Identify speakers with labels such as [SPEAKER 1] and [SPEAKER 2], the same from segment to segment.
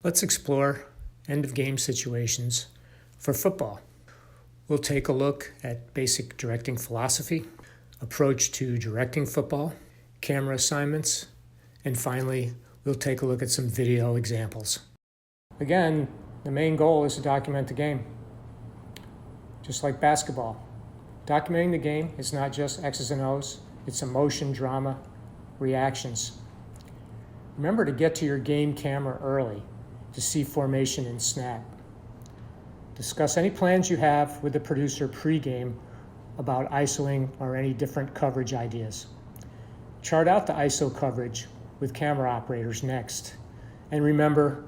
[SPEAKER 1] Let's explore end-of-game situations for football. We'll take a look at basic directing philosophy, approach to directing football, camera assignments, and finally, we'll take a look at some video examples. Again, the main goal is to document the game. Just like basketball, documenting the game is not just X's and O's, it's emotion, drama, reactions. Remember to get to your game camera early to see formation and snap. Discuss any plans you have with the producer pre-game about ISOing or any different coverage ideas. Chart out the ISO coverage with camera operators next. And remember,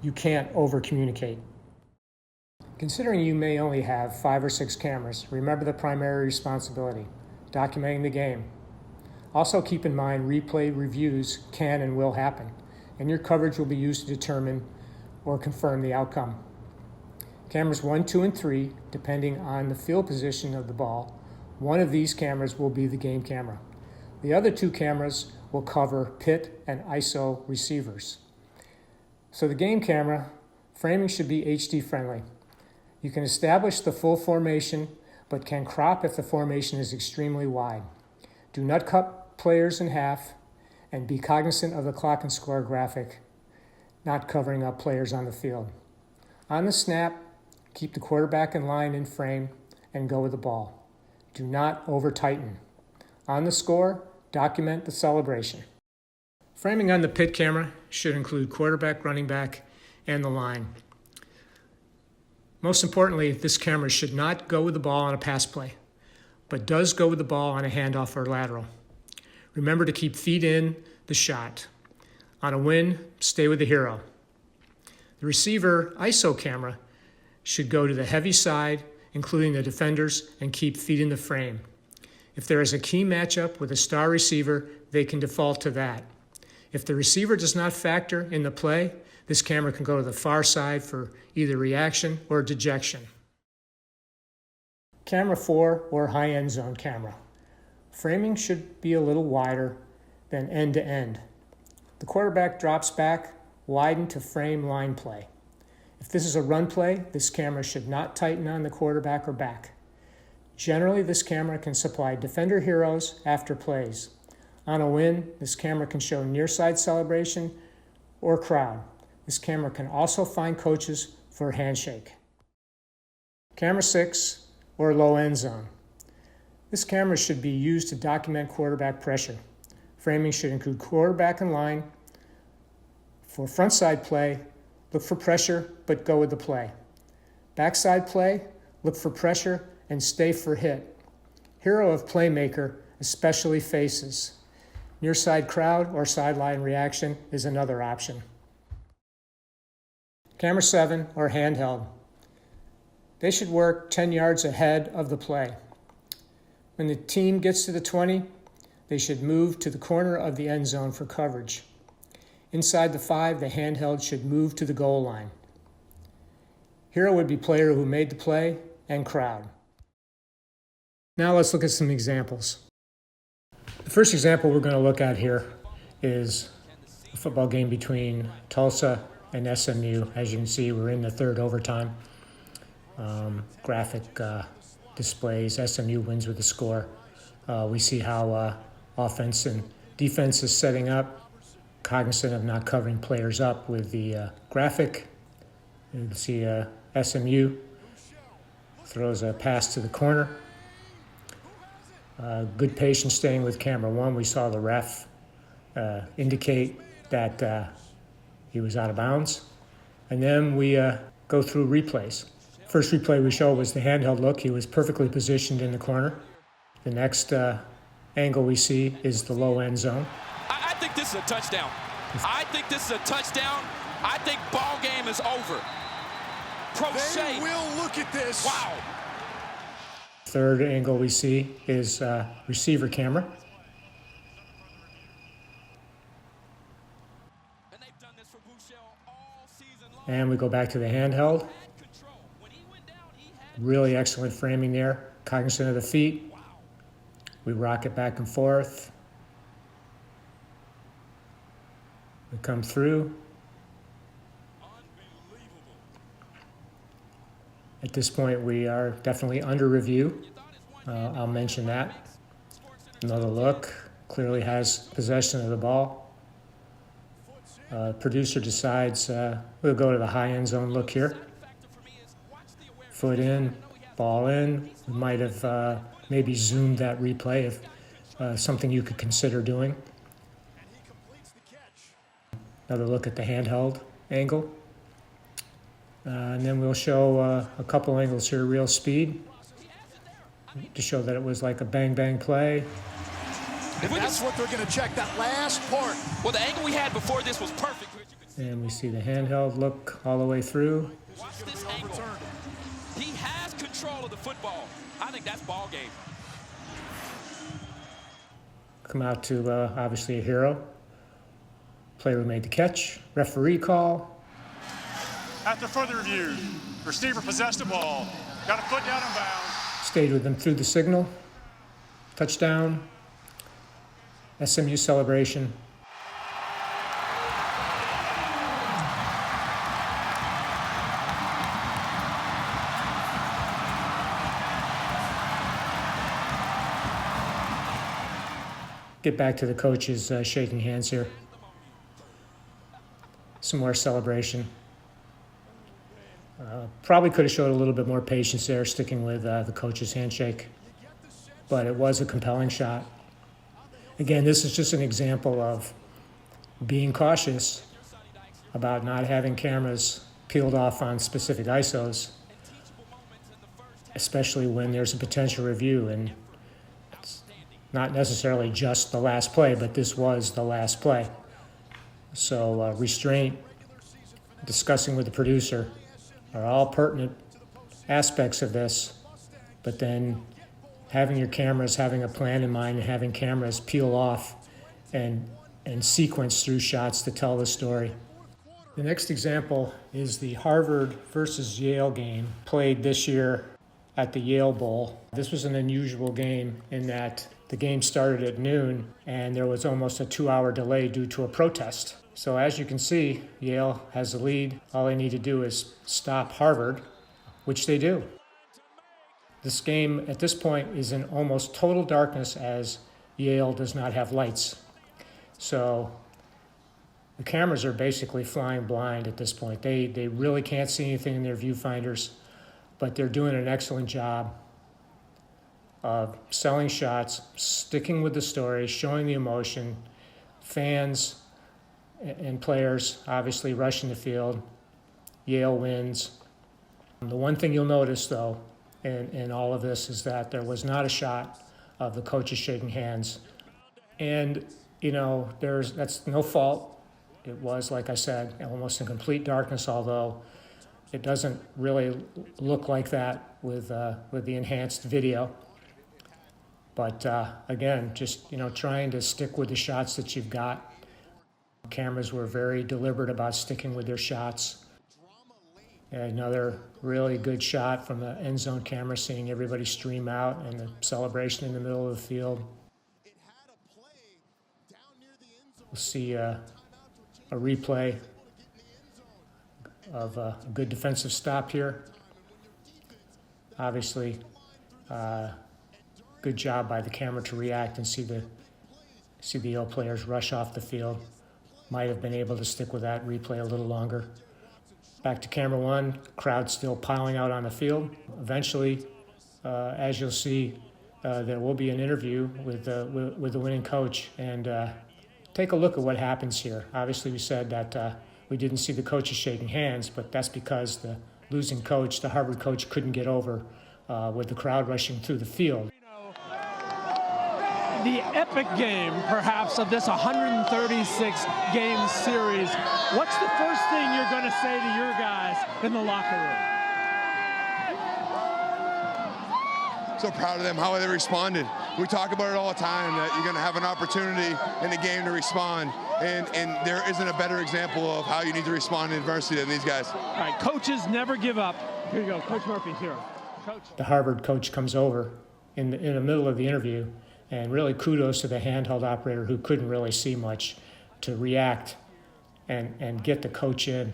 [SPEAKER 1] you can't over-communicate. Considering you may only have 5 or 6 cameras, remember the primary responsibility, documenting the game. Also keep in mind replay reviews can and will happen, and your coverage will be used to determine or confirm the outcome. Cameras 1, 2, and 3, depending on the field position of the ball, one of these cameras will be the game camera. The other 2 cameras will cover pit and ISO receivers. So the game camera framing should be HD friendly. You can establish the full formation, but can crop if the formation is extremely wide. Do not cut players in half, and be cognizant of the clock and score graphic, not covering up players on the field. On the snap, keep the quarterback in line in frame and go with the ball. Do not over-tighten. On the score, document the celebration. Framing on the pit camera should include quarterback, running back, and the line. Most importantly, this camera should not go with the ball on a pass play, but does go with the ball on a handoff or lateral. Remember to keep feet in the shot. On a win, stay with the hero. The receiver ISO camera should go to the heavy side, including the defenders, and keep feet in the frame. If there is a key matchup with a star receiver, they can default to that. If the receiver does not factor in the play, this camera can go to the far side for either reaction or dejection. Camera 4 or high end zone camera. Framing should be a little wider than end to end. The quarterback drops back, widen to frame line play. If this is a run play, this camera should not tighten on the quarterback or back. Generally, this camera can supply defender heroes after plays. On a win, this camera can show near side celebration or crowd. This camera can also find coaches for a handshake. Camera 6 or low end zone. This camera should be used to document quarterback pressure. Framing should include quarterback in line. For frontside play, look for pressure, but go with the play. Backside play, look for pressure and stay for hit. Hero of playmaker, especially faces. Near side crowd or sideline reaction is another option. Camera 7 or handheld. They should work 10 yards ahead of the play. When the team gets to the 20, they should move to the corner of the end zone for coverage. Inside the 5, the handheld should move to the goal line. Hero would be player who made the play and crowd. Now let's look at some examples. The first example we're going to look at here is a football game between Tulsa and SMU. As you can see, we're in the third overtime. Graphic displays SMU wins with the score. We see how offense and defense is setting up, cognizant of not covering players up with the graphic. You can see SMU throws a pass to the corner. Good patience staying with camera 1. We saw the ref indicate that he was out of bounds. And then we go through replays. First replay we show was the handheld look. He was perfectly positioned in the corner. The next angle we see is the low end zone.
[SPEAKER 2] I think this is a touchdown. I think this is a touchdown. I think ball game is over. Crochet.
[SPEAKER 3] They will look at this.
[SPEAKER 2] Wow.
[SPEAKER 1] Third angle we see is receiver camera. And we go back to the handheld. Really excellent framing there. Cognizant of the feet. We rock it back and forth. We come through. At this point, we are definitely under review. I'll mention that. Another look, clearly has possession of the ball. Producer decides we'll go to the high end zone look here. Foot in, ball in. We might have maybe zoomed that replay if something you could consider doing. Another look at the handheld angle. And then we'll show a couple angles here, real speed, to show that it was like a bang-bang play.
[SPEAKER 3] And that's what they're going to check, that last part.
[SPEAKER 2] Well, the angle we had before this was perfect.
[SPEAKER 1] And we see the handheld look all the way through.
[SPEAKER 2] Watch this angle. He has control of the football. I think that's ball game.
[SPEAKER 1] Come out to obviously a hero. Player who made the catch. Referee call.
[SPEAKER 4] After further review, receiver possessed the ball. Got a foot down in bounds.
[SPEAKER 1] Stayed with them through the signal. Touchdown. SMU celebration. Get back to the coaches shaking hands here. Some more celebration. Probably could have showed a little bit more patience there, sticking with the coach's handshake. But it was a compelling shot. Again, this is just an example of being cautious about not having cameras peeled off on specific ISOs, especially when there's a potential review. And it's not necessarily just the last play, but this was the last play. So restraint, discussing with the producer, are all pertinent aspects of this, but then having your cameras, having a plan in mind, and having cameras peel off and sequence through shots to tell the story. The next example is the Harvard versus Yale game played this year at the Yale Bowl. This was an unusual game in that the game started at noon and there was almost a 2-hour delay due to a protest. So as you can see, Yale has the lead. All they need to do is stop Harvard, which they do. This game at this point is in almost total darkness as Yale does not have lights. So the cameras are basically flying blind at this point. They really can't see anything in their viewfinders, but they're doing an excellent job of selling shots, sticking with the story, showing the emotion. Fans and players obviously rushing the field. Yale wins. The one thing you'll notice, though, in all of this is that there was not a shot of the coaches shaking hands. And, you know, that's no fault. It was, like I said, almost in complete darkness, although it doesn't really look like that with the enhanced video. But again, just, you know, trying to stick with the shots that you've got. Cameras were very deliberate about sticking with their shots. Another really good shot from the end zone camera, seeing everybody stream out and the celebration in the middle of the field. We'll see a replay of a good defensive stop here. Obviously, good job by the camera to react and see the Yale players rush off the field. Might have been able to stick with that replay a little longer. Back to camera one, crowd still piling out on the field. Eventually, as you'll see, there will be an interview with the winning coach, and take a look at what happens here. Obviously, we said that we didn't see the coaches shaking hands, but that's because the losing coach, the Harvard coach, couldn't get over with the crowd rushing through the field.
[SPEAKER 5] The epic game, perhaps, of this 136-game series. What's the first thing you're going to say to your guys in the locker room?
[SPEAKER 3] So proud of them, how they responded. We talk about it all the time, that you're going to have an opportunity in the game to respond, and there isn't a better example of how you need to respond in adversity than these guys.
[SPEAKER 5] All right, coaches never give up. Here you go, Coach Murphy, here. Coach.
[SPEAKER 1] The Harvard coach comes over in the middle of the interview, and really kudos to the handheld operator who couldn't really see much to react and get the coach in.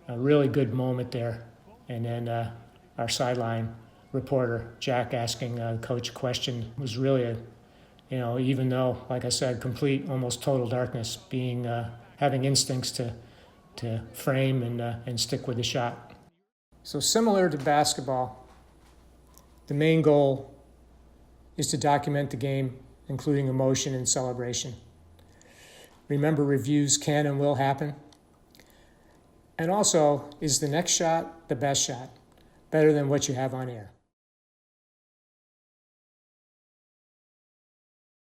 [SPEAKER 1] A really good moment there. And then our sideline reporter, Jack, asking coach a question was really a, even though, like I said, complete, almost total darkness, being having instincts to frame and stick with the shot. So similar to basketball, the main goal is to document the game, including emotion and celebration. Remember, reviews can and will happen. And also, is the next shot the best shot? Better than what you have on air?